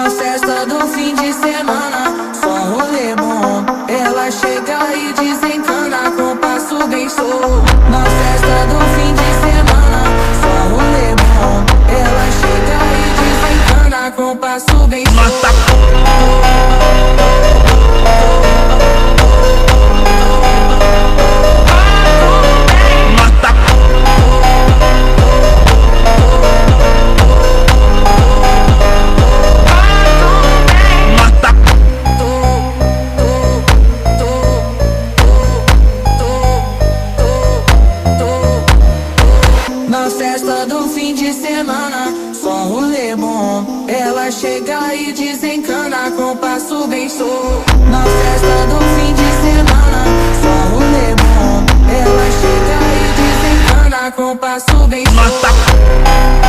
Na festa do fim de semana, só rolê bom. Ela chega e desencana com passo bem solto. Na festa do fim de semana, só rolê bom. Ela chega e desencana com passo bem solto. Na festa do fim de semana, só rolê bom. Ela chega e desencana com passo bem solto. Na festa do fim de semana, só rolê bom. Ela chega e desencana com passo bem solto.